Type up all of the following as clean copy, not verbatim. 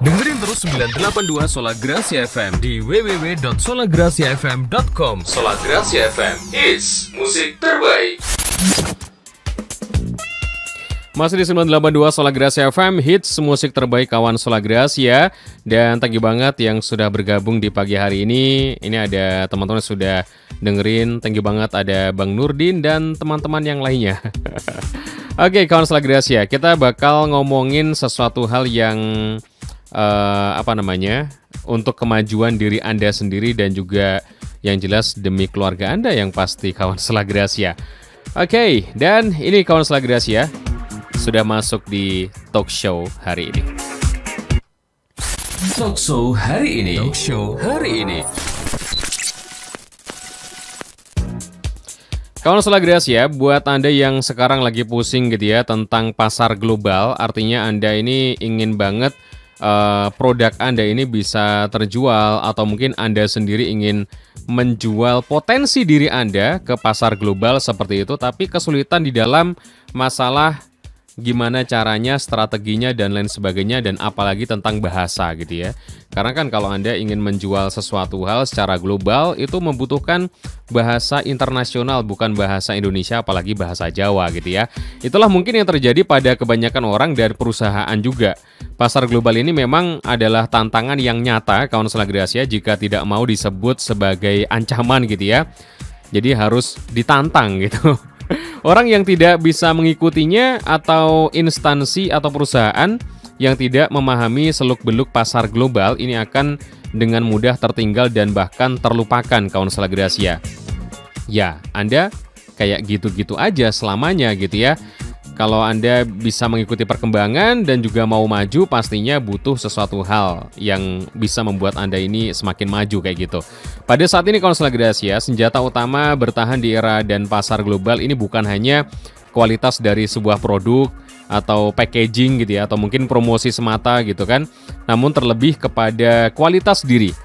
Dengerin terus 982 Sola Gracia FM di www.solagraciafm.com. Sola Gracia FM is musik terbaik. Masih di 982 Sola Gracia FM, hits musik terbaik kawan Sola Gracia. Dan thank you banget yang sudah bergabung di pagi hari ini. Ini ada teman-teman yang sudah dengerin. Thank you banget ada Bang Nurdin dan teman-teman yang lainnya. Oke, kawan Sola Gracia, kita bakal ngomongin sesuatu hal yang untuk kemajuan diri Anda sendiri dan juga yang jelas demi keluarga Anda yang pasti kawan Sola Gracia. Oke, dan ini kawan Sola Gracia sudah masuk di talk show hari ini. Talk show hari ini. Talk show hari ini. Kawan Sola Gracia, buat Anda yang sekarang lagi pusing gitu ya tentang pasar global, artinya Anda ini ingin banget produk Anda ini bisa terjual atau mungkin Anda sendiri ingin menjual potensi diri Anda ke pasar global seperti itu, tapi kesulitan di dalam masalah gimana caranya, strateginya, dan lain sebagainya, dan apalagi tentang bahasa gitu ya. Karena kan kalau Anda ingin menjual sesuatu hal secara global, itu membutuhkan bahasa internasional, bukan bahasa Indonesia, apalagi bahasa Jawa gitu ya. Itulah mungkin yang terjadi pada kebanyakan orang dan perusahaan juga. Pasar global ini memang adalah tantangan yang nyata, kawan Sola Gracia, jika tidak mau disebut sebagai ancaman gitu ya. Jadi harus ditantang gitu. Orang yang tidak bisa mengikutinya atau instansi atau perusahaan yang tidak memahami seluk-beluk pasar global ini akan dengan mudah tertinggal dan bahkan terlupakan kawan Sola Gracia. Ya, Anda kayak gitu-gitu aja selamanya gitu ya. Kalau Anda bisa mengikuti perkembangan dan juga mau maju, pastinya butuh sesuatu hal yang bisa membuat Anda ini semakin maju kayak gitu. Pada saat ini kawan Sola Gracia, senjata utama bertahan di era dan pasar global ini bukan hanya kualitas dari sebuah produk atau packaging gitu ya, atau mungkin promosi semata gitu kan, namun terlebih kepada kualitas diri.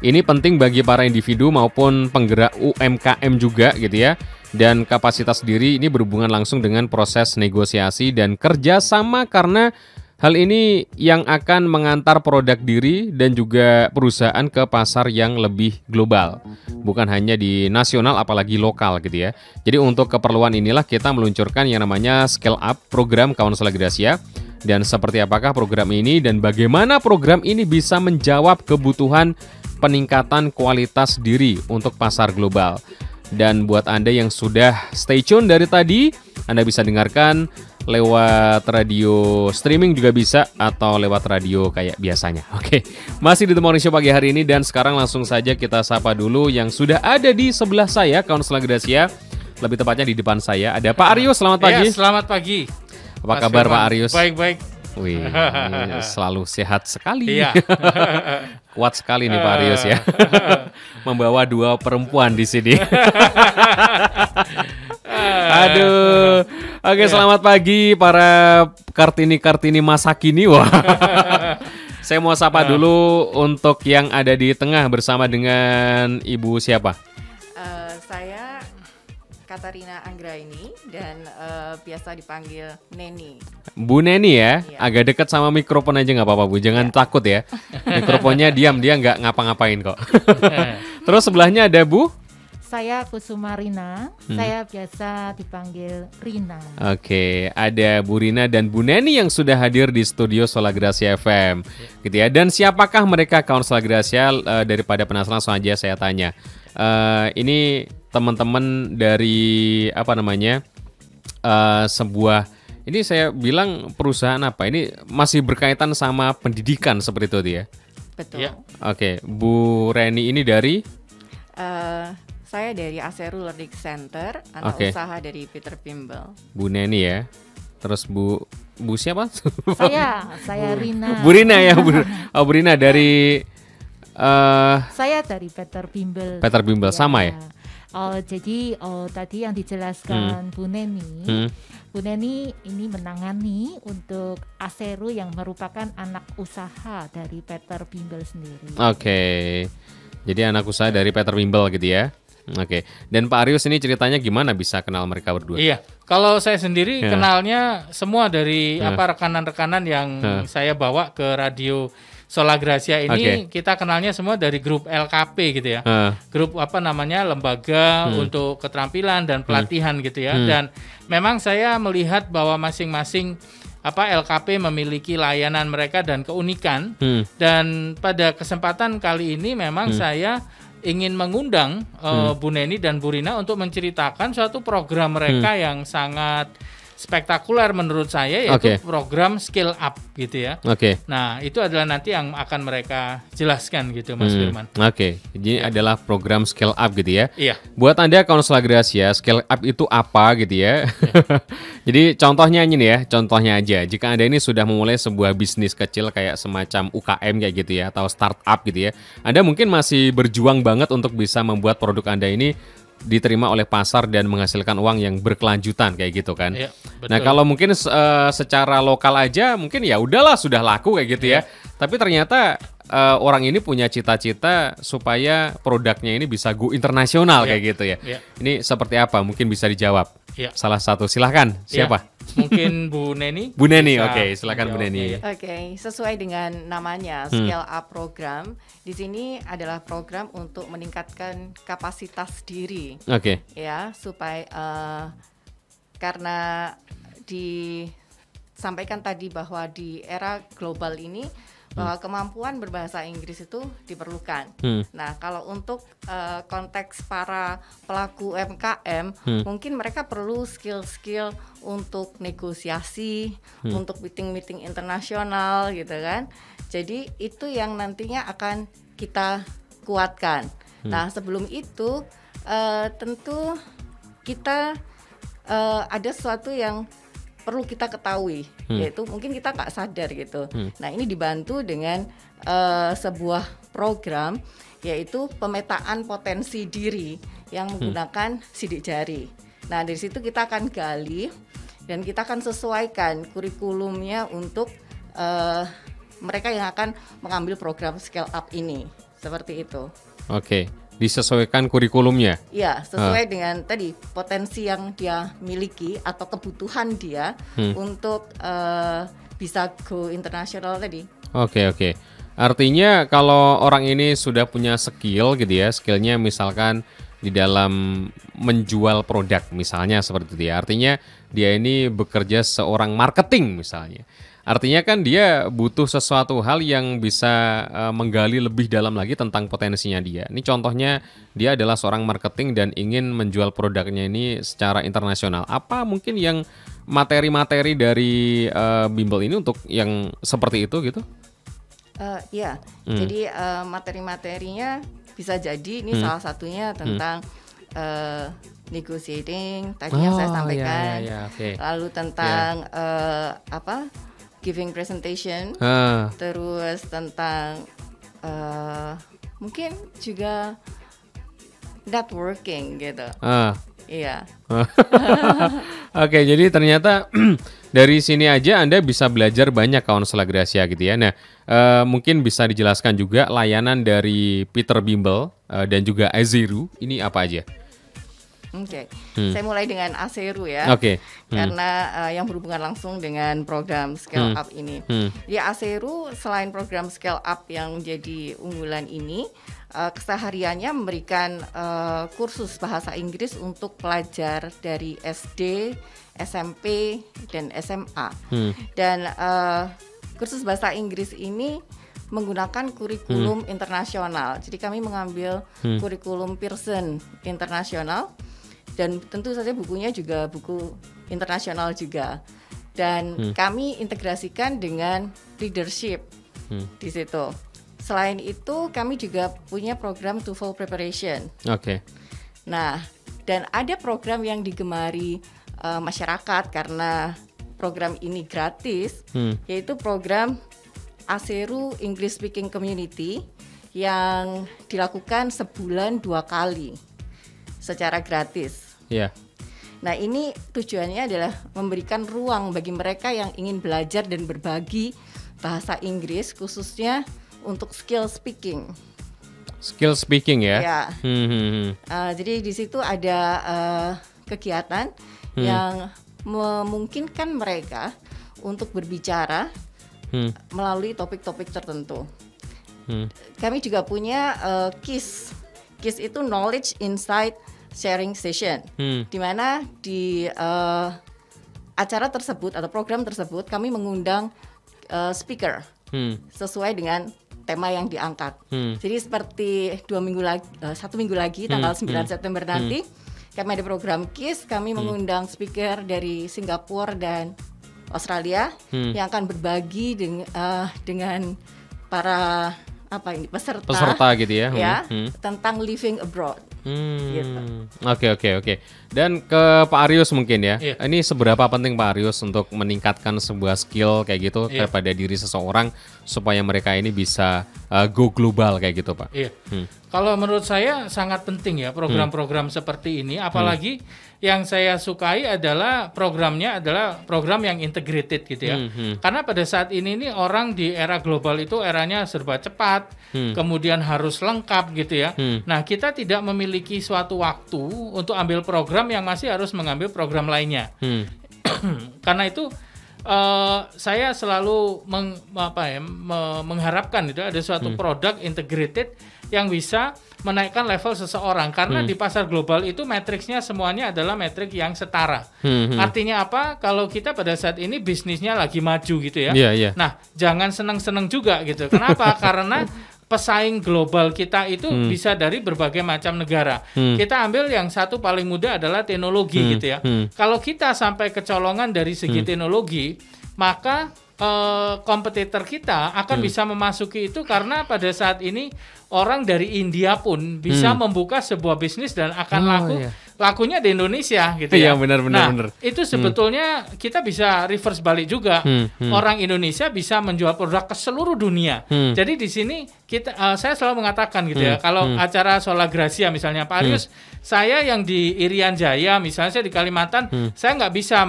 Ini penting bagi para individu maupun penggerak UMKM juga gitu ya. Dan kapasitas diri ini berhubungan langsung dengan proses negosiasi dan kerjasama karena hal ini yang akan mengantar produk diri dan juga perusahaan ke pasar yang lebih global. Bukan hanya di nasional apalagi lokal gitu ya. Jadi untuk keperluan inilah kita meluncurkan yang namanya Scale Up program kawan Sola Gracia. Dan seperti apakah program ini dan bagaimana program ini bisa menjawab kebutuhan peningkatan kualitas diri untuk pasar global. Dan buat Anda yang sudah stay tune dari tadi, Anda bisa dengarkan lewat radio streaming juga bisa, atau lewat radio kayak biasanya. Oke, masih di The Morning Show pagi hari ini, dan sekarang langsung saja kita sapa dulu yang sudah ada di sebelah saya, kawan Sola Gracia. Lebih tepatnya di depan saya ada Pak Arius, selamat pagi. Ya, selamat pagi. Apa kabar Pak Arius? Baik-baik. Wih, selalu sehat sekali. Iya. Kuat sekali nih Pak Arius ya. Membawa dua perempuan di sini. Aduh. Oke, selamat pagi para Kartini-Kartini masa kini. Wah. Saya mau sapa dulu untuk yang ada di tengah bersama dengan Ibu siapa? Saya Katarina Anggraini dan biasa dipanggil Neni. Bu Neni ya, Iya. agak dekat sama mikrofon aja nggak apa-apa Bu, jangan takut ya. Mikrofonnya diam, dia nggak ngapa-ngapain kok. Terus sebelahnya ada Bu? Saya Kusuma Rina, saya biasa dipanggil Rina. Oke, ada Bu Rina dan Bu Neni yang sudah hadir di studio Sola Gracia FM, gitu ya. Dan siapakah mereka kawan Sola Gracia? Daripada penasaran langsung aja saya tanya. Ini teman-teman dari sebuah, ini saya bilang perusahaan apa? Ini masih berkaitan sama pendidikan seperti itu ya? Betul. Ya. Oke, Bu Reni ini dari? Saya dari Aseru Learning Center, anak Oke. usaha dari Peter Bimbel. Bu Neni ya. Terus Bu siapa? Saya Rina. Bu Rina ya, Bu Rina dari Saya dari Peter Bimbel. Peter Bimbel, sama ya? Jadi tadi yang dijelaskan Bu Neni, Bu Neni ini menangani untuk Aseru yang merupakan anak usaha dari Peter Bimbel sendiri. Oke. Jadi anak usaha dari Peter Bimbel gitu ya. Oke. Dan Pak Arius ini ceritanya gimana bisa kenal mereka berdua? Iya, kalau saya sendiri Ya. kenalnya semua dari Ya. rekan-rekanan yang saya bawa ke radio Sola Gracia ini. Kita kenalnya semua dari grup LKP gitu ya. Grup lembaga untuk keterampilan dan pelatihan gitu ya. Dan memang saya melihat bahwa masing-masing LKP memiliki layanan mereka dan keunikan. Dan pada kesempatan kali ini memang saya ingin mengundang Bu Neni dan Bu Rina untuk menceritakan suatu program mereka yang sangat spektakuler menurut saya, yaitu program Skill Up gitu ya. Nah, itu adalah nanti yang akan mereka jelaskan gitu, Mas Firman. Ini adalah program Skill Up gitu ya. Iya. Buat Anda Konselor Gracia, Skill Up itu apa gitu ya? Jadi contohnya ini nih ya, contohnya aja. Jika Anda ini sudah memulai sebuah bisnis kecil kayak semacam UKM kayak gitu ya, atau startup gitu ya, Anda mungkin masih berjuang banget untuk bisa membuat produk Anda ini diterima oleh pasar dan menghasilkan uang yang berkelanjutan kayak gitu kan. Iya, betul. Nah, kalau mungkin secara lokal aja mungkin ya udahlah sudah laku kayak gitu ya. Tapi ternyata orang ini punya cita-cita supaya produknya ini bisa go internasional kayak gitu ya. Ini seperti apa? Mungkin bisa dijawab. Salah satu, silahkan. Siapa? Mungkin Bu Neni. Bu Neni, silakan Bu Neni. Oke, sesuai dengan namanya Scale Up Program, di sini adalah program untuk meningkatkan kapasitas diri. Ya, supaya karena disampaikan tadi bahwa di era global ini bahwa kemampuan berbahasa Inggris itu diperlukan. Nah, kalau untuk konteks para pelaku UMKM, mungkin mereka perlu skill-skill untuk negosiasi, untuk meeting-meeting internasional gitu kan. Jadi itu yang nantinya akan kita kuatkan. Nah, sebelum itu tentu kita ada sesuatu yang perlu kita ketahui, yaitu mungkin kita nggak sadar gitu. Nah, ini dibantu dengan sebuah program, yaitu pemetaan potensi diri yang menggunakan sidik jari. Nah, dari situ kita akan gali dan kita akan sesuaikan kurikulumnya untuk mereka yang akan mengambil program Scale Up ini, seperti itu. Disesuaikan kurikulumnya. Iya, sesuai dengan tadi potensi yang dia miliki atau kebutuhan dia untuk bisa go internasional tadi. Artinya kalau orang ini sudah punya skill gitu ya, skillnya misalkan di dalam menjual produk misalnya seperti itu ya. Artinya dia ini bekerja seorang marketing misalnya. Artinya kan dia butuh sesuatu hal yang bisa menggali lebih dalam lagi tentang potensinya dia. Ini contohnya dia adalah seorang marketing dan ingin menjual produknya ini secara internasional. Apa mungkin yang materi-materi dari bimbel ini untuk yang seperti itu gitu? Iya, jadi materi-materinya bisa jadi ini salah satunya tentang negotiating tadi yang saya sampaikan. Lalu tentang giving presentation, terus tentang mungkin juga networking gitu. Iya. Jadi ternyata dari sini aja Anda bisa belajar banyak Konselor Gracia gitu ya. Nah, mungkin bisa dijelaskan juga layanan dari Peter Bimbel dan juga Azeru ini apa aja? Saya mulai dengan Azeru ya, karena yang berhubungan langsung dengan program Scale Up ini. Di Azeru selain program Scale Up yang jadi unggulan ini, kesehariannya memberikan kursus bahasa Inggris untuk pelajar dari SD, SMP, dan SMA. Dan kursus bahasa Inggris ini menggunakan kurikulum internasional. Jadi kami mengambil kurikulum Pearson internasional. Dan tentu saja bukunya juga buku internasional juga. Dan kami integrasikan dengan leadership di situ. Selain itu kami juga punya program TOEFL preparation. Nah, dan ada program yang digemari masyarakat karena program ini gratis, yaitu program Azeru English Speaking Community yang dilakukan sebulan 2 kali secara gratis. Nah, ini tujuannya adalah memberikan ruang bagi mereka yang ingin belajar dan berbagi bahasa Inggris, khususnya untuk skill speaking. Skill speaking ya. Ya. Jadi di situ ada kegiatan yang memungkinkan mereka untuk berbicara melalui topik-topik tertentu. Kami juga punya KISS. KISS itu Knowledge Insight Sharing Session, di mana di acara tersebut atau program tersebut kami mengundang speaker sesuai dengan tema yang diangkat. Jadi seperti 1 minggu lagi tanggal 9 September nanti kami ada program KISS, kami mengundang speaker dari Singapura dan Australia yang akan berbagi dengan para peserta gitu ya, tentang living abroad. Gitu. Oke. Dan ke Pak Arius mungkin ya. Ini seberapa penting Pak Arius untuk meningkatkan sebuah skill kayak gitu kepada diri seseorang supaya mereka ini bisa go global kayak gitu, Pak? Kalau menurut saya sangat penting ya program-program seperti ini, apalagi yang saya sukai adalah programnya adalah program yang integrated gitu ya. Karena pada saat ini nih orang di era global itu eranya serba cepat, kemudian harus lengkap gitu ya. Nah, kita tidak memiliki suatu waktu untuk ambil program yang masih harus mengambil program lainnya. Karena itu saya selalu mengharapkan itu ada suatu produk integrated yang bisa menaikkan level seseorang, karena di pasar global itu matriksnya semuanya adalah metrik yang setara. Artinya apa? Kalau kita pada saat ini bisnisnya lagi maju gitu ya. Nah, jangan seneng-seneng juga gitu. Kenapa? Karena pesaing global kita itu bisa dari berbagai macam negara. Kita ambil yang satu paling mudah adalah teknologi gitu ya. Kalau kita sampai kecolongan dari segi teknologi, maka kompetitor kita akan bisa memasuki itu, karena pada saat ini orang dari India pun bisa membuka sebuah bisnis dan akan lakunya di Indonesia gitu ya. Benar. Itu sebetulnya kita bisa reverse balik juga. Orang Indonesia bisa menjual produk ke seluruh dunia. Jadi di sini saya selalu mengatakan gitu ya, kalau acara Solagracia misalnya Pak Arius, saya yang di Irian Jaya misalnya, saya di Kalimantan, saya nggak bisa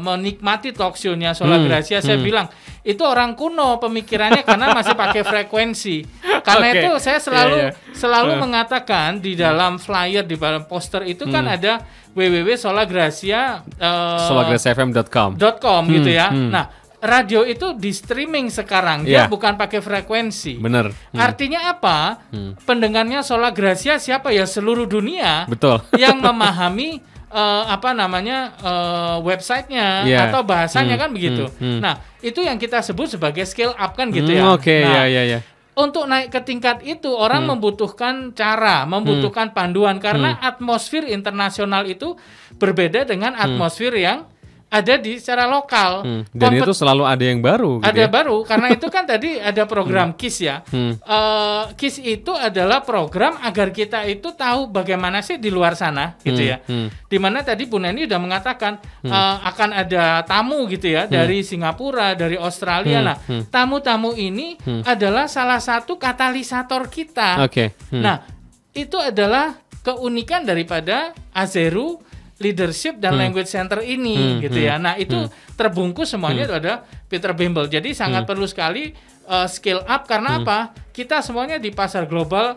menikmati talk show-nya Solagracia. Saya bilang itu orang kuno pemikirannya karena masih pakai frekuensi. Karena itu saya selalu mengatakan di dalam flyer, di dalam poster itu kan ada www.solagracia solagraciafm.com gitu ya. Nah, radio itu di streaming sekarang, dia bukan pakai frekuensi. Bener. Artinya apa? Pendengarnya Solagracia siapa ya? Seluruh dunia. Betul. Yang memahami websitenya atau bahasanya kan begitu. Nah, itu yang kita sebut sebagai scale up kan gitu ya. Untuk naik ke tingkat itu orang membutuhkan cara, membutuhkan panduan, karena atmosfer internasional itu berbeda dengan atmosfer yang ada di secara lokal. Dan itu selalu ada yang baru gitu. Ada baru, karena itu kan tadi ada program KISS ya. KISS itu adalah program agar kita itu tahu bagaimana sih di luar sana gitu ya. Dimana tadi Bu Neni udah mengatakan akan ada tamu gitu ya dari Singapura, dari Australia. Nah, tamu-tamu ini adalah salah satu katalisator kita. Nah, itu adalah keunikan daripada Azeru Leadership dan Language Center ini gitu ya. Nah, itu terbungkus semuanya itu ada Peter Bimbel. Jadi sangat perlu sekali scale up, karena apa? Kita semuanya di pasar global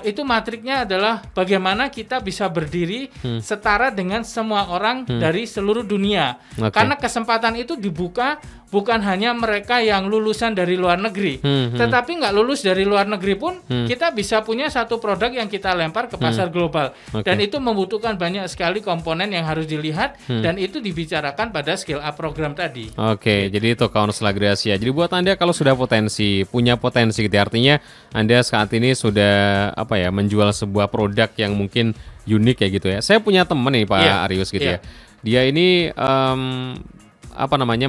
itu matriknya adalah bagaimana kita bisa berdiri setara dengan semua orang dari seluruh dunia. Karena kesempatan itu dibuka bukan hanya mereka yang lulusan dari luar negeri, tetapi nggak lulus dari luar negeri pun kita bisa punya satu produk yang kita lempar ke pasar global. Dan itu membutuhkan banyak sekali komponen yang harus dilihat, dan itu dibicarakan pada scale up program tadi. Jadi itu kawan Solagracia. Jadi buat Anda kalau sudah punya potensi gitu, artinya Anda saat ini sudah menjual sebuah produk yang mungkin unik kayak gitu ya. Saya punya teman nih Pak Arius gitu ya. Dia ini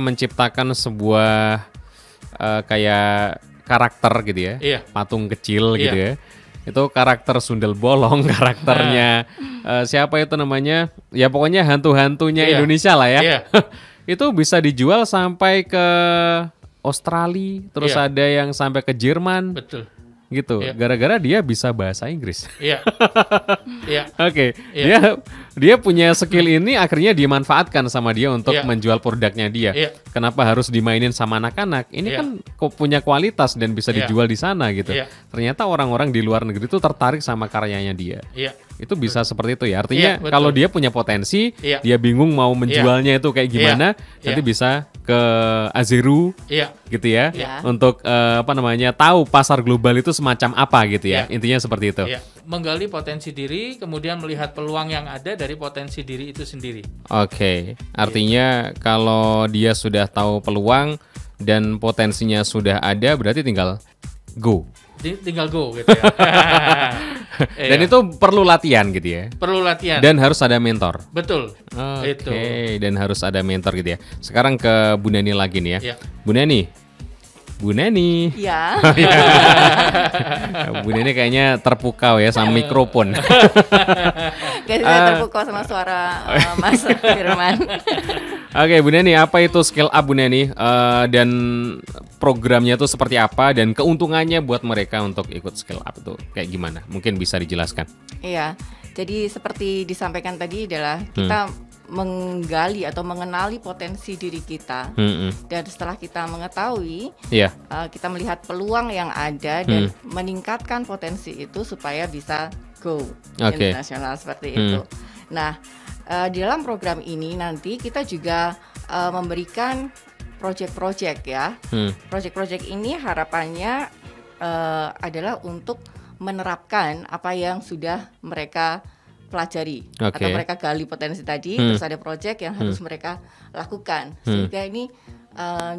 menciptakan sebuah kayak karakter gitu ya, patung kecil gitu ya. Itu karakter sundel bolong, karakternya siapa itu namanya? Ya pokoknya hantu-hantunya Indonesia lah ya. Itu bisa dijual sampai ke Australia, terus ada yang sampai ke Jerman. Betul. gitu. Gara-gara dia bisa bahasa Inggris. Iya. Iya. Oke. Dia punya skill ini akhirnya dimanfaatkan sama dia untuk menjual produknya dia. Kenapa harus dimainin sama anak-anak? Ini kan punya kualitas dan bisa dijual di sana gitu. Ternyata orang-orang di luar negeri itu tertarik sama karyanya dia. Itu bisa seperti itu ya. Artinya kalau dia punya potensi, dia bingung mau menjualnya itu kayak gimana, nanti bisa ke Azeru gitu ya. Untuk tahu pasar global itu semacam apa gitu ya. Intinya seperti itu. Menggali potensi diri, kemudian melihat peluang yang ada dari potensi diri itu sendiri. Oke. Artinya kalau dia sudah tahu peluang dan potensinya sudah ada, berarti tinggal go. Tinggal go gitu ya. Dan itu perlu latihan gitu ya. Perlu latihan. Dan harus ada mentor. Betul. Oke, dan harus ada mentor gitu ya. Sekarang ke Bu Neni lagi nih ya. Bu Neni. Ya. Bu Neni kayaknya terpukau ya sama mikrofon. Kayaknya saya terpukau sama suara Mas Firman. Oke, Bu Neni, apa itu Scale Up Bu Neni? Dan programnya itu seperti apa dan keuntungannya buat mereka untuk ikut Scale Up itu kayak gimana? Mungkin bisa dijelaskan. Iya, jadi seperti disampaikan tadi adalah kita menggali atau mengenali potensi diri kita, dan setelah kita mengetahui, kita melihat peluang yang ada dan meningkatkan potensi itu supaya bisa go internasional seperti itu. Nah, di dalam program ini nanti kita juga memberikan project-project ya. Project-project ini harapannya adalah untuk menerapkan apa yang sudah mereka pelajari atau mereka gali potensi tadi, terus ada project yang harus mereka lakukan sehingga ini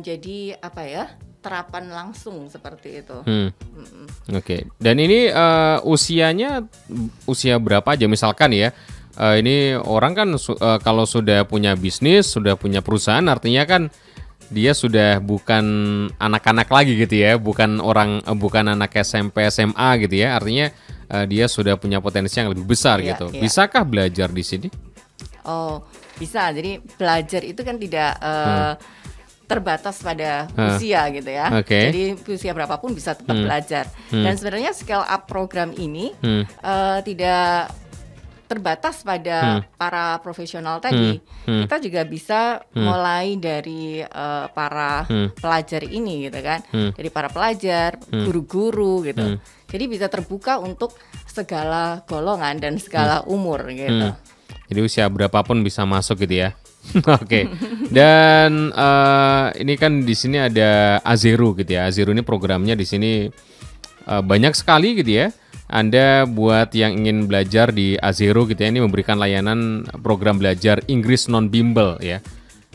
jadi terapan langsung seperti itu. Oke. Dan ini usianya usia berapa aja misalkan ya? Ini orang kan kalau sudah punya bisnis, sudah punya perusahaan, artinya kan dia sudah bukan anak-anak lagi gitu ya, bukan anak SMP SMA gitu ya. Artinya dia sudah punya potensi yang lebih besar gitu. Bisakah belajar di sini? Oh, bisa. Jadi belajar itu kan tidak terbatas pada usia gitu ya. Jadi usia berapapun bisa tetap belajar. Dan sebenarnya Scale Up program ini tidak terbatas pada para profesional tadi. Kita juga bisa mulai dari para pelajar ini gitu kan. Dari para pelajar, guru-guru gitu. Jadi bisa terbuka untuk segala golongan dan segala umur gitu. Jadi usia berapapun bisa masuk gitu ya. Oke. Dan ini kan di sini ada Azeru gitu ya. Azeru ini programnya di sini banyak sekali gitu ya. Anda buat yang ingin belajar di Azeru gitu ya, ini memberikan layanan program belajar Inggris non-bimbel ya.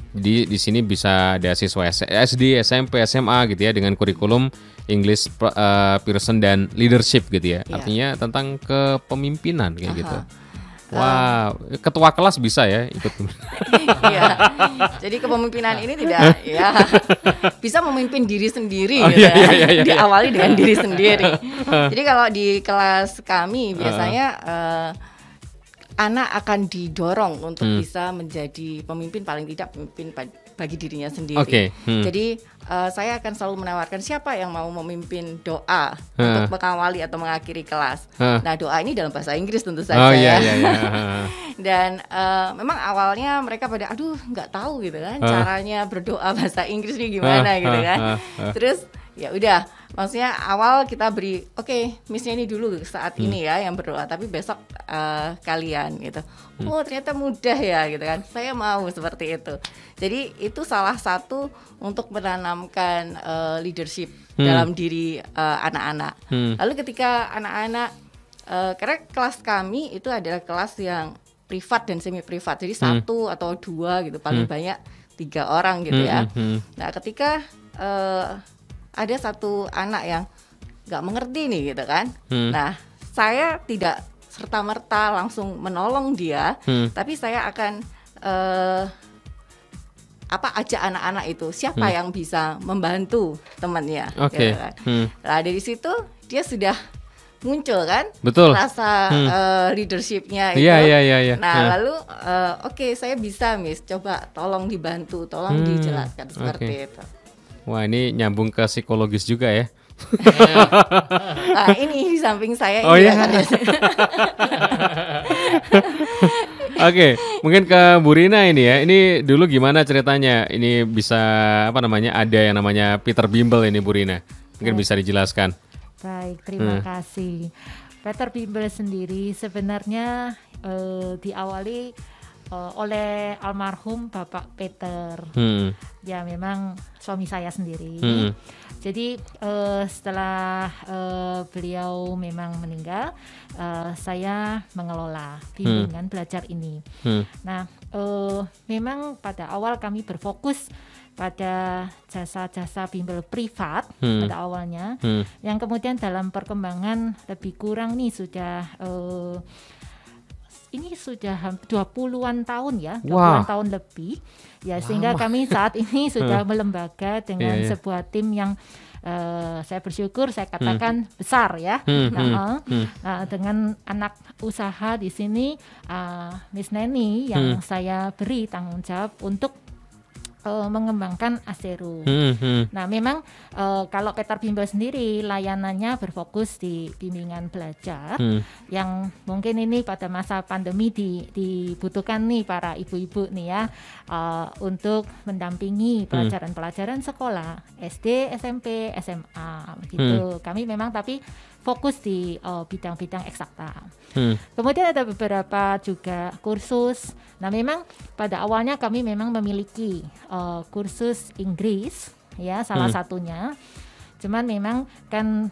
Di sini bisa ada siswa SD, SMP, SMA gitu ya dengan kurikulum English Pearson dan Leadership gitu ya. Artinya tentang kepemimpinan kayak gitu. Wah, ketua kelas bisa ya ikut. Iya. Jadi kepemimpinan ini tidak bisa memimpin diri sendiri gitu ya. Diawali dengan diri sendiri. Jadi kalau di kelas kami biasanya anak akan didorong untuk bisa menjadi pemimpin, paling tidak pemimpin bagi dirinya sendiri. Jadi saya akan selalu menawarkan siapa yang mau memimpin doa untuk mengawali atau mengakhiri kelas. Nah, doa ini dalam bahasa Inggris tentu saja. Dan memang awalnya mereka pada nggak tahu gitu kan caranya berdoa bahasa Inggris ini gimana gitu kan. Terus ya udah, maksudnya awal kita beri missnya ini dulu saat ini ya yang berdoa, tapi besok kalian gitu. Oh, ternyata mudah ya gitu kan. Saya mau seperti itu. Jadi itu salah satu untuk menanamkan leadership dalam diri anak-anak. Lalu ketika anak-anak karena kelas kami itu adalah kelas yang privat dan semi privat. Jadi 1 atau 2 gitu, paling banyak 3 orang gitu ya. Nah, ketika ada satu anak yang nggak mengerti nih gitu kan. Nah, saya tidak serta-merta langsung menolong dia, tapi saya akan ajak anak-anak itu siapa yang bisa membantu temannya. Gitu kan. Nah, dari situ dia sudah muncul kan, rasa leadershipnya itu. Nah, lalu saya bisa Miss, coba tolong dibantu, tolong dijelaskan seperti itu. Wah, ini nyambung ke psikologis juga ya. Nah, ini di samping saya oh ini ya. ada. Oke, mungkin ke Bu Rina ini ya. Ini dulu gimana ceritanya? Ini bisa apa namanya? Ada yang namanya Peter Bimbel ini Bu Rina. Mungkin bisa dijelaskan. Baik, terima kasih. Peter Bimbel sendiri sebenarnya diawali oleh almarhum Bapak Peter. Ya memang suami saya sendiri. Jadi setelah beliau memang meninggal, saya mengelola bimbingan belajar ini. Nah, memang pada awal kami berfokus pada jasa-jasa bimbel privat pada awalnya, yang kemudian dalam perkembangan lebih kurang nih sudah ini sudah 20-an tahun ya, 20-an tahun lebih ya, sehingga kami saat ini sudah melembaga dengan sebuah tim yang saya bersyukur saya katakan besar ya. Dengan anak usaha di sini Miss Neni yang saya beri tanggung jawab untuk mengembangkan Aseru. Nah, memang kalau Peter Bimbel sendiri layanannya berfokus di bimbingan belajar yang mungkin ini pada masa pandemi dibutuhkan nih para ibu-ibu nih ya, untuk mendampingi pelajaran-pelajaran sekolah SD, SMP, SMA gitu. Kami memang tapi fokus di bidang-bidang eksakta. Kemudian ada beberapa juga kursus. Nah, memang pada awalnya kami memang memiliki kursus Inggris ya, salah satunya. Cuman memang kan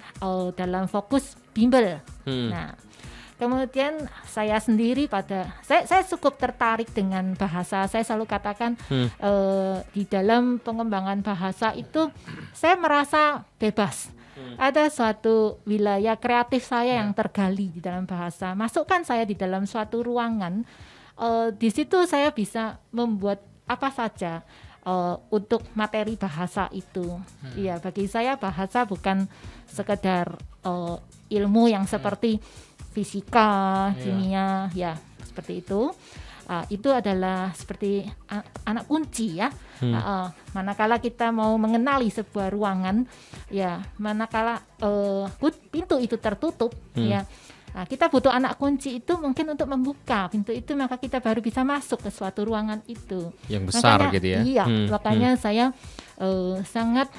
dalam fokus bimbel. Nah, kemudian saya sendiri saya cukup tertarik dengan bahasa. Saya selalu katakan di dalam pengembangan bahasa itu saya merasa bebas. Ada suatu wilayah kreatif saya yang tergali di dalam bahasa. Masukkan saya di dalam suatu ruangan, di situ saya bisa membuat apa saja untuk materi bahasa itu. Iya, bagi saya bahasa bukan sekedar ilmu yang seperti fisika, kimia, ya seperti itu. Itu adalah seperti anak kunci ya. Manakala kita mau mengenali sebuah ruangan, ya manakala pintu itu tertutup, ya kita butuh anak kunci itu mungkin untuk membuka pintu itu, maka kita baru bisa masuk ke suatu ruangan itu. Yang besar makanya, gitu ya. Iya, makanya saya sangat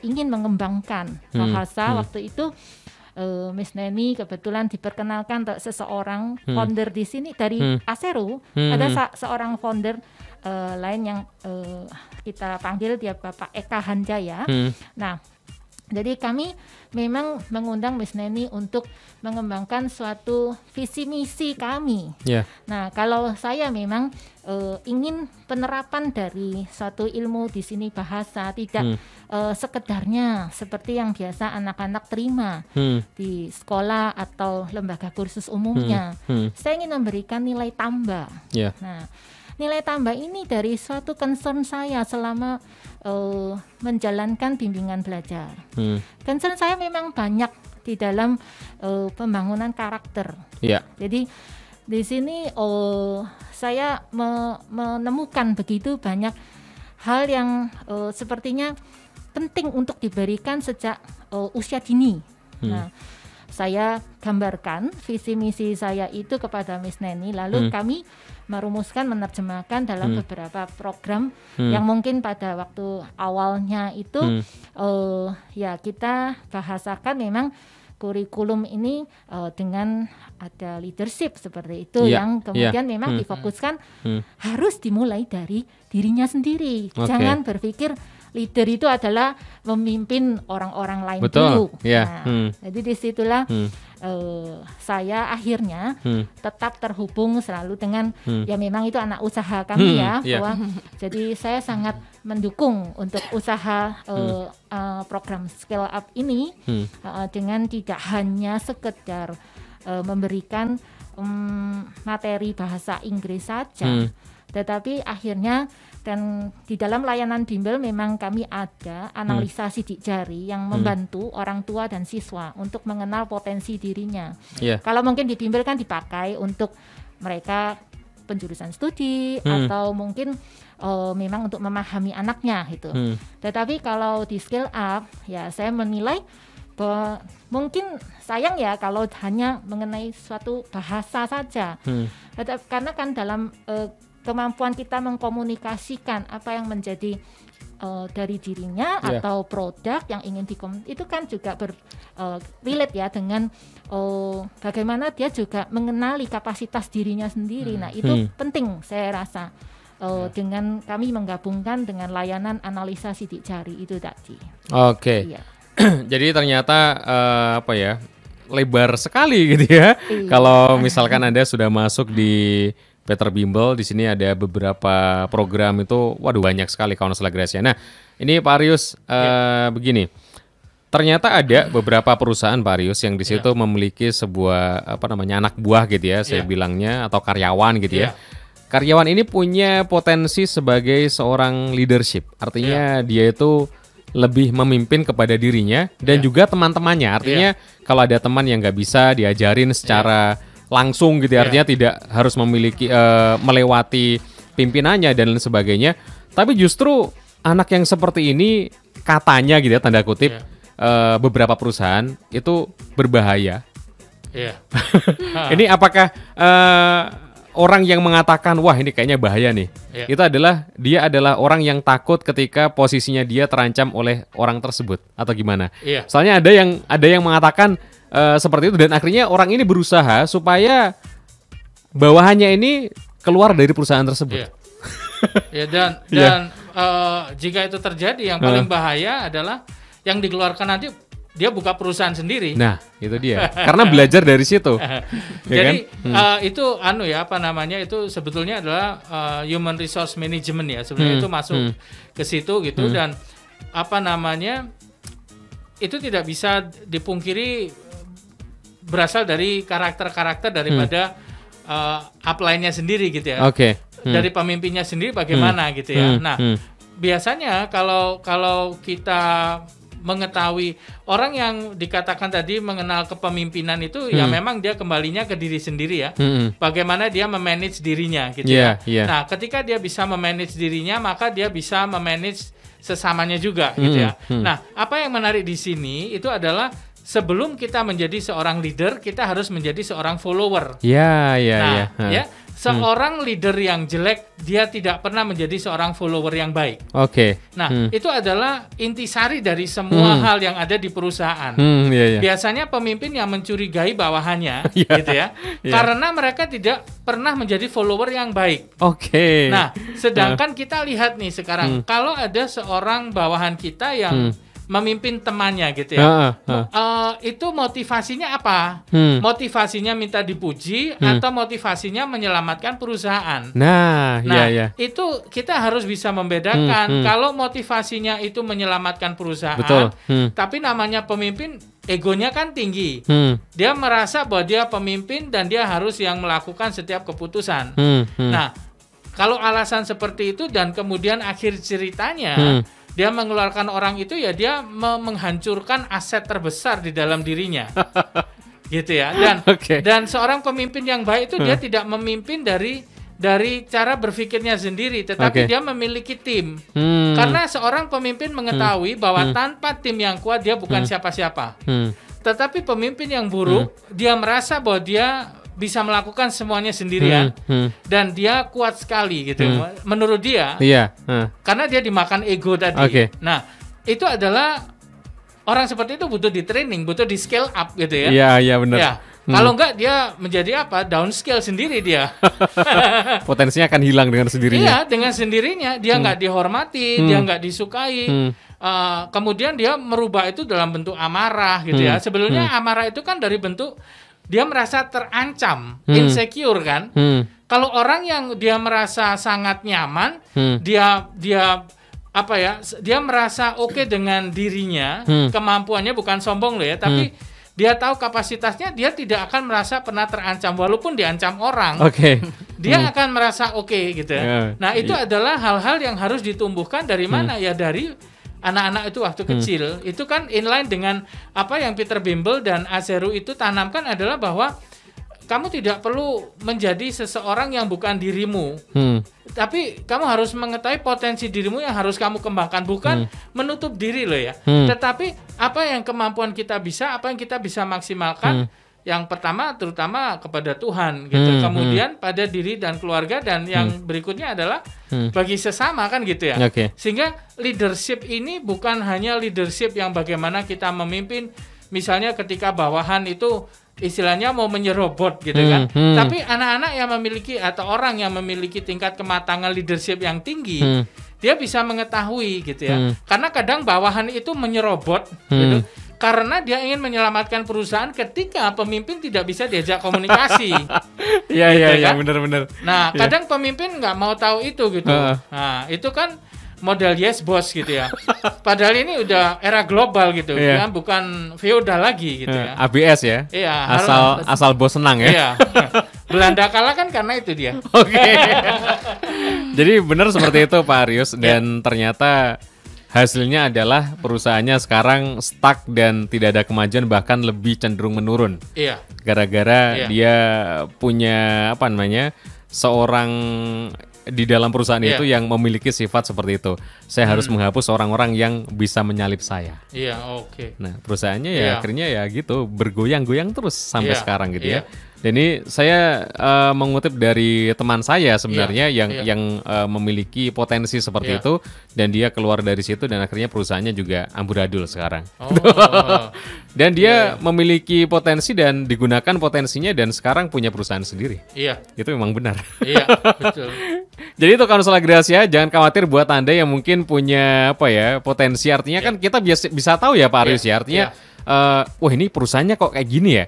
ingin mengembangkan bahasa. Waktu itu Miss Neni kebetulan diperkenalkan untuk seseorang founder di sini dari Aseru. Ada seorang founder lain yang kita panggil dia Bapak Eka Hanjaya. Nah, jadi kami memang mengundang Miss Neni untuk mengembangkan suatu visi misi kami. Nah, kalau saya memang ingin penerapan dari suatu ilmu di sini bahasa tidak sekedarnya seperti yang biasa anak-anak terima di sekolah atau lembaga kursus umumnya. Saya ingin memberikan nilai tambah. Nah, nilai tambah ini dari suatu concern saya selama menjalankan bimbingan belajar. Concern saya memang banyak di dalam pembangunan karakter. Jadi di sini saya menemukan begitu banyak hal yang sepertinya penting untuk diberikan sejak usia dini. Nah, saya gambarkan visi misi saya itu kepada Miss Neni, lalu kami merumuskan, menerjemahkan dalam beberapa program yang mungkin pada waktu awalnya itu ya kita bahasakan memang kurikulum ini dengan ada leadership seperti itu yang kemudian memang difokuskan harus dimulai dari dirinya sendiri. Jangan berpikir leader itu adalah memimpin orang-orang lain dulu. Nah, jadi disitulah saya akhirnya tetap terhubung selalu dengan ya memang itu anak usaha kami bahwa jadi saya sangat mendukung untuk usaha program Scale Up ini dengan tidak hanya sekedar memberikan materi bahasa Inggris saja, tetapi akhirnya dan di dalam layanan bimbel memang kami ada analisa sidik jari yang membantu orang tua dan siswa untuk mengenal potensi dirinya. Kalau mungkin di bimbel kan dipakai untuk mereka penjurusan studi atau mungkin memang untuk memahami anaknya gitu. Tetapi kalau di Scale Up ya saya menilai mungkin sayang ya kalau hanya mengenai suatu bahasa saja. Karena kan dalam kemampuan kita mengkomunikasikan apa yang menjadi dari dirinya atau produk yang ingin itu kan juga relate ya dengan bagaimana dia juga mengenali kapasitas dirinya sendiri. Nah itu penting saya rasa. Dengan kami menggabungkan dengan layanan analisa sidik jari itu tadi. Oke. Iya. Jadi ternyata lebar sekali gitu ya. Iya. Kalau misalkan Anda sudah masuk di Peter Bimbel, di sini ada beberapa program itu, waduh banyak sekali kawan Solagrasia. Nah, ini Pak Arius begini. Ternyata ada beberapa perusahaan Pak Arius yang di situ memiliki sebuah anak buah gitu ya, saya bilangnya, atau karyawan gitu ya. Karyawan ini punya potensi sebagai seorang leadership. Artinya dia itu lebih memimpin kepada dirinya dan juga teman-temannya. Artinya kalau ada teman yang nggak bisa diajarin secara langsung gitu, artinya tidak harus memiliki melewati pimpinannya dan lain sebagainya. Tapi justru anak yang seperti ini katanya gitu ya, tanda kutip, beberapa perusahaan itu berbahaya. Ini apakah orang yang mengatakan wah ini kayaknya bahaya nih, itu dia adalah orang yang takut ketika posisinya dia terancam oleh orang tersebut atau gimana? Soalnya ada yang mengatakan seperti itu dan akhirnya orang ini berusaha supaya bawahannya ini keluar dari perusahaan tersebut. Dan jika itu terjadi, yang paling bahaya adalah yang dikeluarkan nanti dia buka perusahaan sendiri. Nah, itu dia. Karena belajar dari situ. Jadi itu itu sebetulnya adalah human resource management ya. Sebenarnya itu masuk ke situ gitu dan itu tidak bisa dipungkiri berasal dari karakter-karakter daripada upline-nya sendiri gitu ya. Dari pemimpinnya sendiri bagaimana gitu ya. Nah, biasanya kalau kita mengetahui orang yang dikatakan tadi mengenal kepemimpinan itu ya memang dia kembalinya ke diri sendiri ya. Bagaimana dia memanage dirinya gitu ya. Nah, ketika dia bisa memanage dirinya, maka dia bisa memanage sesamanya juga gitu ya. Nah, apa yang menarik di sini itu adalah sebelum kita menjadi seorang leader, kita harus menjadi seorang follower. Seorang leader yang jelek, dia tidak pernah menjadi seorang follower yang baik. Nah, itu adalah intisari dari semua hal yang ada di perusahaan. Biasanya pemimpin yang mencurigai bawahannya, gitu ya, karena mereka tidak pernah menjadi follower yang baik. Nah, sedangkan kita lihat nih sekarang, kalau ada seorang bawahan kita yang memimpin temannya gitu ya, itu motivasinya apa? Motivasinya minta dipuji atau motivasinya menyelamatkan perusahaan? Itu kita harus bisa membedakan. Kalau motivasinya itu menyelamatkan perusahaan, tapi namanya pemimpin, egonya kan tinggi. Dia merasa bahwa dia pemimpin dan dia harus yang melakukan setiap keputusan. Nah, kalau alasan seperti itu dan kemudian akhir ceritanya dia mengeluarkan orang itu, ya dia menghancurkan aset terbesar di dalam dirinya. Gitu ya. Dan seorang pemimpin yang baik itu dia tidak memimpin dari cara berpikirnya sendiri, tetapi dia memiliki tim. Karena seorang pemimpin mengetahui bahwa tanpa tim yang kuat dia bukan siapa-siapa. Tetapi pemimpin yang buruk, dia merasa bahwa dia bisa melakukan semuanya sendirian dan dia kuat sekali gitu menurut dia, karena dia dimakan ego tadi. Nah, itu adalah orang seperti itu butuh di training, butuh di scale up gitu ya. Benar. Kalau enggak dia menjadi downscale sendiri dia. Potensinya akan hilang dengan sendirinya. Dengan sendirinya dia nggak dihormati, dia nggak disukai. Kemudian dia merubah itu dalam bentuk amarah gitu ya. Sebelumnya amarah itu kan dari bentuk dia merasa terancam, insecure kan. Kalau orang yang dia merasa sangat nyaman, dia merasa oke dengan dirinya, kemampuannya, bukan sombong loh ya, tapi dia tahu kapasitasnya, dia tidak akan merasa pernah terancam walaupun diancam orang. Dia akan merasa oke gitu ya. Nah, itu adalah hal-hal yang harus ditumbuhkan dari mana ya, dari anak-anak itu waktu kecil. Itu kan inline dengan apa yang Peter Bimbel dan Aseru itu tanamkan, adalah bahwa kamu tidak perlu menjadi seseorang yang bukan dirimu. Tapi kamu harus mengetahui potensi dirimu yang harus kamu kembangkan, bukan menutup diri loh ya. Tetapi apa yang kemampuan kita bisa, apa yang kita bisa maksimalkan. Yang pertama terutama kepada Tuhan gitu. Kemudian pada diri dan keluarga, dan yang berikutnya adalah bagi sesama kan gitu ya. Sehingga leadership ini bukan hanya leadership yang bagaimana kita memimpin, misalnya ketika bawahan itu istilahnya mau menyerobot gitu kan. Tapi anak-anak yang memiliki atau orang yang memiliki tingkat kematangan leadership yang tinggi, dia bisa mengetahui gitu ya. Karena kadang bawahan itu menyerobot gitu. Karena dia ingin menyelamatkan perusahaan ketika pemimpin tidak bisa diajak komunikasi. Iya, benar-benar. Nah, kadang pemimpin nggak mau tahu itu gitu. Nah, itu kan model yes boss gitu ya. Padahal ini udah era global gitu, kan bukan feodal lagi gitu ya. ABS ya. Iya. Asal bos senang ya. Iya. Belanda kalah kan karena itu dia. Oke. Jadi benar seperti itu Pak Arius, dan ternyata hasilnya adalah perusahaannya sekarang stuck dan tidak ada kemajuan, bahkan lebih cenderung menurun. Iya. Gara-gara dia punya seorang di dalam perusahaan itu yang memiliki sifat seperti itu. Saya harus menghapus orang-orang yang bisa menyalip saya. Iya, oke. Nah, perusahaannya akhirnya gitu bergoyang-goyang terus sampai sekarang gitu ya. Dan ini saya mengutip dari teman saya sebenarnya yang memiliki potensi seperti itu, dan dia keluar dari situ dan akhirnya perusahaannya juga amburadul sekarang. Dan dia memiliki potensi dan digunakan potensinya, dan sekarang punya perusahaan sendiri. Iya. Itu memang benar. Iya, betul. Jadi itu Kansela Gracia, jangan khawatir buat Anda yang mungkin punya potensi. Artinya kan kita bisa tahu ya Pak Arius ya. Artinya wah ini perusahaannya kok kayak gini ya.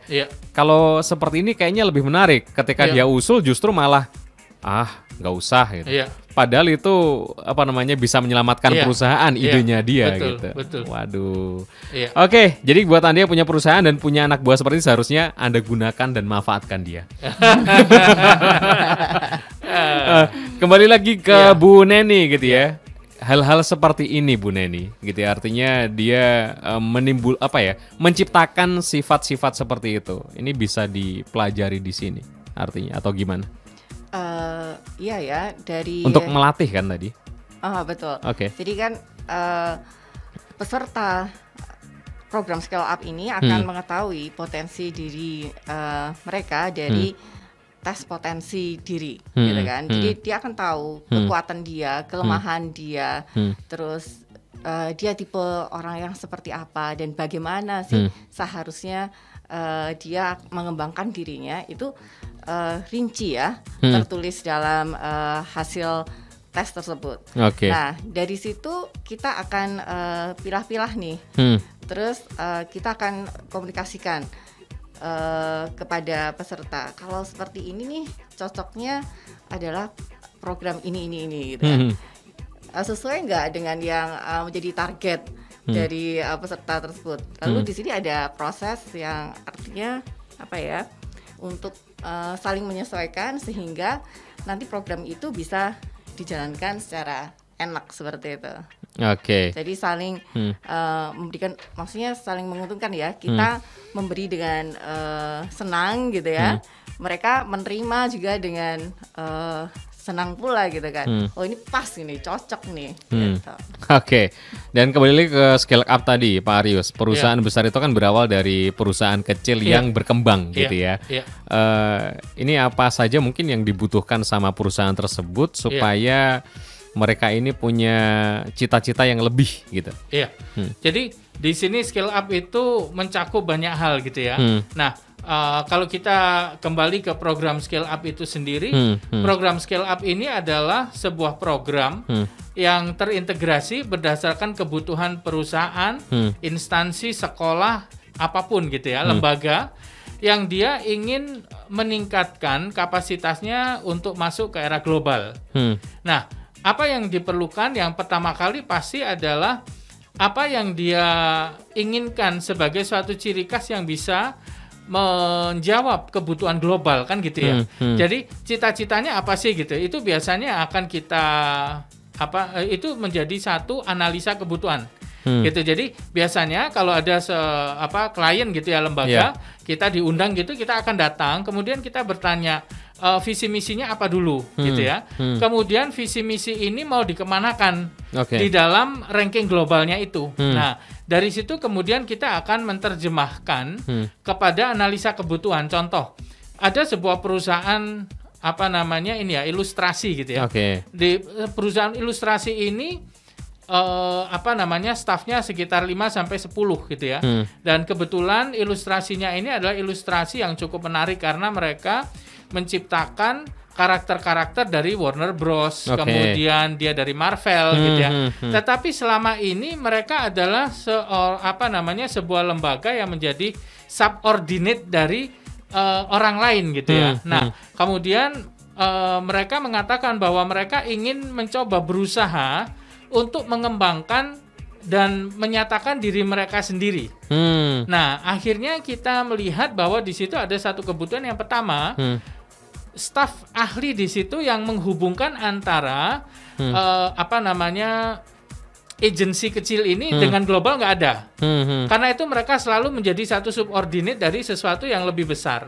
Kalau seperti ini kayaknya lebih menarik. Ketika dia usul justru malah nggak usah gitu. Padahal itu bisa menyelamatkan perusahaan, idenya dia gitu. Betul. Waduh. Oke, jadi buat Anda yang punya perusahaan dan punya anak buah seperti ini, seharusnya Anda gunakan dan manfaatkan dia. Kembali lagi ke Bu Neni gitu ya. Hal-hal seperti ini Bu Neni gitu ya, artinya dia menciptakan sifat-sifat seperti itu. Ini bisa dipelajari di sini artinya, atau gimana? Iya ya, dari untuk melatih kan tadi. Betul. Jadi kan peserta program Scale Up ini akan mengetahui potensi diri mereka dari tes potensi diri, gitu kan. Jadi dia akan tahu kekuatan dia, kelemahan dia, terus dia tipe orang yang seperti apa, dan bagaimana sih seharusnya dia mengembangkan dirinya. Itu rinci ya, tertulis dalam hasil tes tersebut. Nah, dari situ kita akan pilah-pilah nih, terus kita akan komunikasikan kepada peserta. Kalau seperti ini nih, cocoknya adalah program ini gitu kan. Sesuai nggak dengan yang menjadi target dari peserta tersebut. Lalu di sini ada proses yang artinya untuk saling menyesuaikan sehingga nanti program itu bisa dijalankan secara enak seperti itu. Jadi saling memberikan, maksudnya saling menguntungkan ya. Kita memberi dengan senang gitu ya. Mereka menerima juga dengan senang pula gitu kan. Oh ini pas ini, cocok nih. Gitu. Dan kembali lagi ke Scale Up tadi Pak Arius. Perusahaan besar itu kan berawal dari perusahaan kecil yang berkembang gitu ya. Ini apa saja mungkin yang dibutuhkan sama perusahaan tersebut supaya mereka ini punya cita-cita yang lebih gitu. Jadi di sini Scale Up itu mencakup banyak hal gitu ya. Nah, kalau kita kembali ke program Scale Up itu sendiri, program Scale Up ini adalah sebuah program yang terintegrasi berdasarkan kebutuhan perusahaan, instansi, sekolah, apapun gitu ya, lembaga yang dia ingin meningkatkan kapasitasnya untuk masuk ke era global. Nah, apa yang diperlukan yang pertama kali pasti adalah apa yang dia inginkan sebagai suatu ciri khas yang bisa menjawab kebutuhan global kan gitu ya. Jadi cita-citanya apa sih gitu. Itu biasanya akan kita itu menjadi satu analisa kebutuhan. gitu. Jadi biasanya kalau ada klien gitu ya, lembaga, kita diundang gitu, kita akan datang, kemudian kita bertanya visi misinya apa dulu gitu ya. Kemudian visi misi ini mau dikemanakan di dalam ranking globalnya itu. Nah, dari situ kemudian kita akan menerjemahkan kepada analisa kebutuhan. Contoh, ada sebuah perusahaan ilustrasi gitu ya. Di perusahaan ilustrasi ini stafnya sekitar 5-10 gitu ya. Dan kebetulan ilustrasinya ini adalah ilustrasi yang cukup menarik karena mereka menciptakan karakter-karakter dari Warner Bros, kemudian dia dari Marvel gitu ya. Tetapi selama ini mereka adalah sebuah lembaga yang menjadi subordinate dari orang lain gitu ya. Nah, kemudian mereka mengatakan bahwa mereka ingin mencoba berusaha untuk mengembangkan dan menyatakan diri mereka sendiri. Nah, akhirnya kita melihat bahwa di situ ada satu kebutuhan. Yang pertama, staf ahli di situ yang menghubungkan antara agensi kecil ini dengan global nggak ada. Karena itu mereka selalu menjadi satu subordinate dari sesuatu yang lebih besar.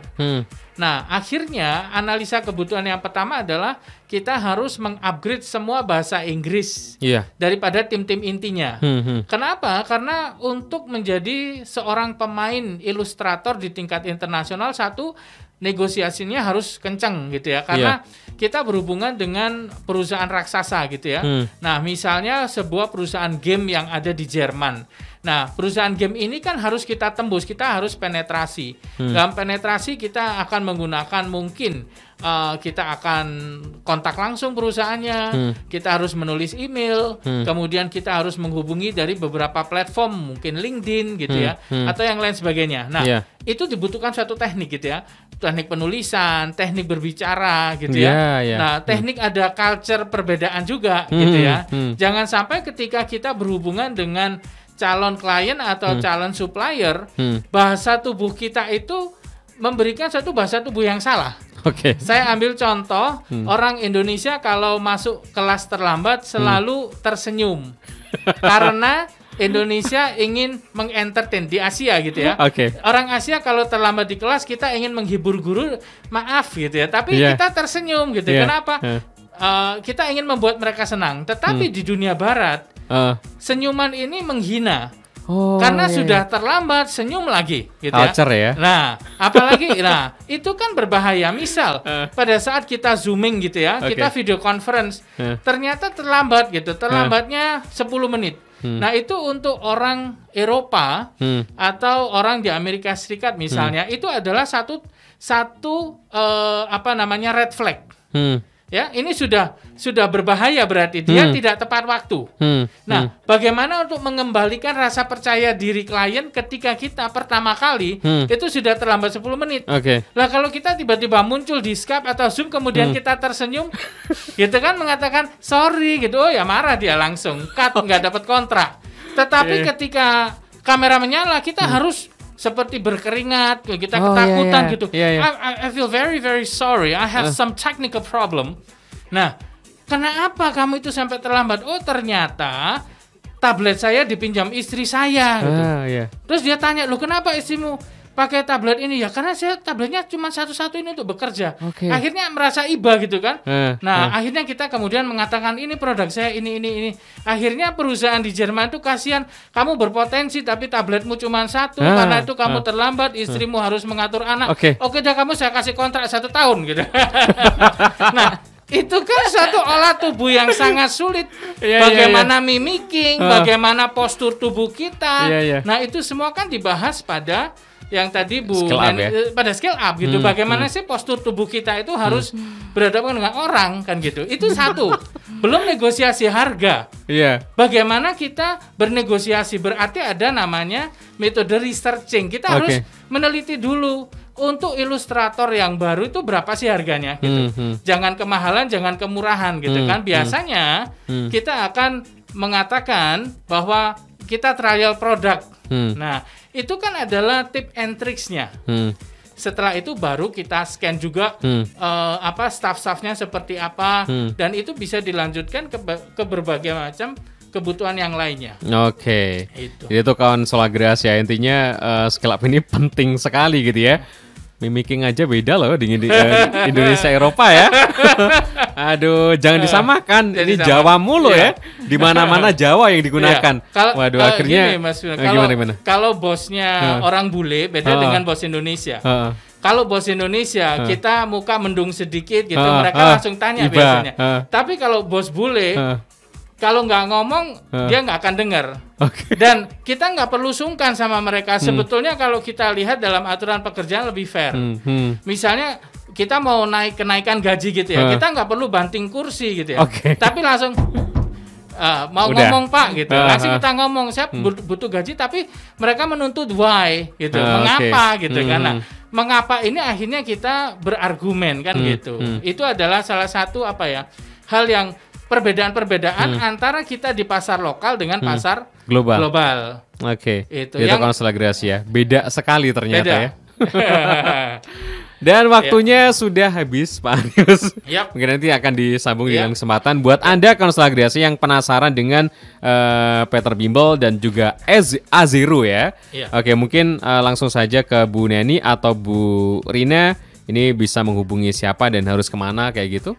Nah, akhirnya analisa kebutuhan yang pertama adalah kita harus mengupgrade semua bahasa Inggris daripada tim-tim intinya. Kenapa? Karena untuk menjadi seorang pemain ilustrator di tingkat internasional, satu, negosiasinya harus kencang gitu ya, karena kita berhubungan dengan perusahaan raksasa gitu ya. Nah, misalnya sebuah perusahaan game yang ada di Jerman. Nah, perusahaan game ini kan harus kita tembus, kita harus penetrasi. Dalam penetrasi kita akan menggunakan mungkin kita akan kontak langsung perusahaannya, kita harus menulis email, kemudian kita harus menghubungi dari beberapa platform, mungkin LinkedIn gitu ya, atau yang lain sebagainya. Nah, itu dibutuhkan suatu teknik gitu ya, teknik penulisan, teknik berbicara gitu ya. Nah, teknik ada culture perbedaan juga gitu ya. Jangan sampai ketika kita berhubungan dengan calon klien atau calon supplier, bahasa tubuh kita itu memberikan satu bahasa tubuh yang salah. Saya ambil contoh, orang Indonesia kalau masuk kelas terlambat selalu tersenyum karena Indonesia ingin mengentertain di Asia gitu ya. Orang Asia kalau terlambat di kelas kita ingin menghibur guru, maaf gitu ya, tapi kita tersenyum gitu. Kenapa? Kita ingin membuat mereka senang. Tetapi di dunia barat senyuman ini menghina. Karena sudah terlambat, senyum lagi gitu ya. Nah, apalagi itu kan berbahaya. Misal pada saat kita zooming gitu ya, kita video conference, ternyata terlambat gitu. Terlambatnya 10 menit. Nah, itu untuk orang Eropa atau orang di Amerika Serikat misalnya, itu adalah satu red flag. Ya, ini sudah berbahaya, berarti dia tidak tepat waktu. Nah, bagaimana untuk mengembalikan rasa percaya diri klien ketika kita pertama kali itu sudah terlambat 10 menit. Lah kalau kita tiba-tiba muncul di Skype atau Zoom kemudian kita tersenyum gitu kan, mengatakan sorry gitu, oh ya marah dia langsung cut, nggak dapat kontrak. Tetapi ketika kamera menyala kita harus seperti berkeringat, kita ketakutan gitu. I feel very very sorry. I have some technical problem. Nah, kenapa kamu itu sampai terlambat? Oh, ternyata tablet saya dipinjam istri saya. Gitu. Terus dia tanya, loh kenapa istrimu pakai tablet ini? Ya karena saya tabletnya cuma satu-satu ini untuk bekerja. Akhirnya merasa iba gitu kan. Akhirnya kita kemudian mengatakan ini produk saya ini. Akhirnya perusahaan di Jerman itu kasihan, kamu berpotensi tapi tabletmu cuma satu, karena itu kamu terlambat, istrimu harus mengatur anak. Oke dah, kamu saya kasih kontrak 1 tahun gitu. Nah, itu kan satu olah tubuh yang sangat sulit. Bagaimana mimicking, bagaimana postur tubuh kita. Nah, itu semua kan dibahas pada yang tadi Bu pada scale up gitu. Bagaimana sih postur tubuh kita itu harus berhadapan dengan orang kan gitu. Itu satu. Belum negosiasi harga. Bagaimana kita bernegosiasi, berarti ada namanya metode researching. Kita harus meneliti dulu untuk ilustrator yang baru itu berapa sih harganya gitu. Jangan kemahalan, jangan kemurahan gitu kan. Biasanya kita akan mengatakan bahwa kita trial product. Nah, itu kan adalah tip and tricksnya. Setelah itu baru kita scan juga staff-staffnya seperti apa, dan itu bisa dilanjutkan ke berbagai macam kebutuhan yang lainnya. Oke. Itu kawan Solagrasia, intinya Skill Up ini penting sekali gitu ya. Mimicking aja beda loh dengan Indonesia Eropa ya. Aduh, jangan disamakan. Ini Jawa mulu ya. Di mana-mana Jawa yang digunakan. Waduh, akhirnya gini, Mas, kalau bosnya orang bule beda dengan bos Indonesia. Kalau bos Indonesia kita muka mendung sedikit gitu, mereka langsung tanya biasanya. Tapi kalau bos bule kalau nggak ngomong dia nggak akan dengar. Dan kita nggak perlu sungkan sama mereka. Sebetulnya kalau kita lihat dalam aturan pekerjaan lebih fair. Misalnya kita mau kenaikan gaji gitu ya, kita nggak perlu banting kursi gitu ya. Tapi langsung mau ngomong Pak gitu. Langsung kita ngomong, saya butuh gaji, tapi mereka menuntut why gitu. Mengapa gitu kan. Nah, mengapa ini akhirnya kita berargumen kan gitu. Itu adalah salah satu hal yang perbedaan antara kita di pasar lokal dengan pasar global. Itu yang Solagrasia. Beda sekali ternyata ya. Dan waktunya sudah habis, Pak Arius. Mungkin nanti akan disambung di dalam kesempatan. Buat Anda Solagrasia yang penasaran dengan Peterbimbel dan juga Azero ya. Oke, mungkin langsung saja ke Bu Neni atau Bu Rina. Ini bisa menghubungi siapa dan harus kemana kayak gitu?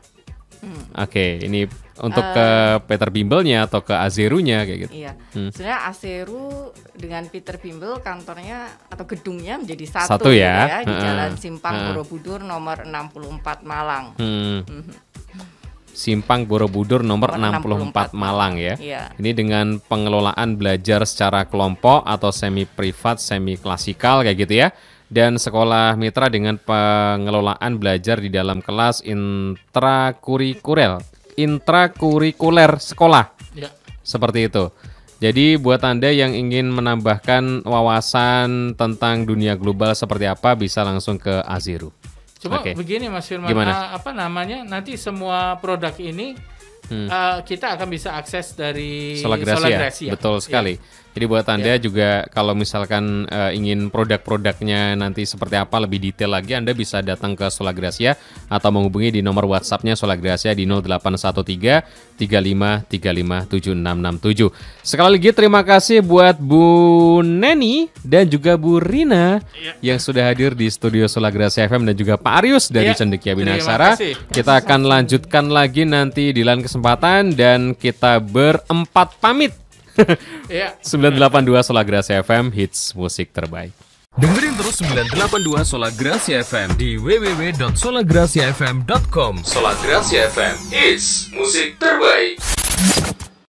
Oke, ini untuk ke Peterbimbelnya atau ke Azerunya kayak gitu. Iya. Sebenarnya Azeru dengan Peterbimbel kantornya atau gedungnya menjadi satu ya di Jalan Simpang Borobudur nomor 64 Malang. Simpang Borobudur nomor 64 Malang ya. Ini dengan pengelolaan belajar secara kelompok atau semi privat, semi klasikal kayak gitu ya. Dan sekolah mitra dengan pengelolaan belajar di dalam kelas intrakurikuler sekolah. Seperti itu. Jadi buat Anda yang ingin menambahkan wawasan tentang dunia global seperti apa, bisa langsung ke Azeru. Cuma begini Mas Firman, nanti semua produk ini kita akan bisa akses dari Solagrasia. Betul sekali. Jadi buat Anda juga kalau misalkan ingin produk-produknya nanti seperti apa lebih detail lagi, Anda bisa datang ke Solagrasia atau menghubungi di nomor WhatsApp-nya Solagrasia di 0813 35 35 7667. Sekali lagi terima kasih buat Bu Neni dan juga Bu Rina yang sudah hadir di studio Solagrasia FM dan juga Pak Arius dari Cendekia Binaksara. Kita akan lanjutkan lagi nanti di lain kesempatan dan kita berempat pamit. 982 Solagrasia FM, hits musik terbaik. Dengerin terus 982 Solagrasia FM di www.solagrasiafm.com. Solagrasia FM, hits musik terbaik.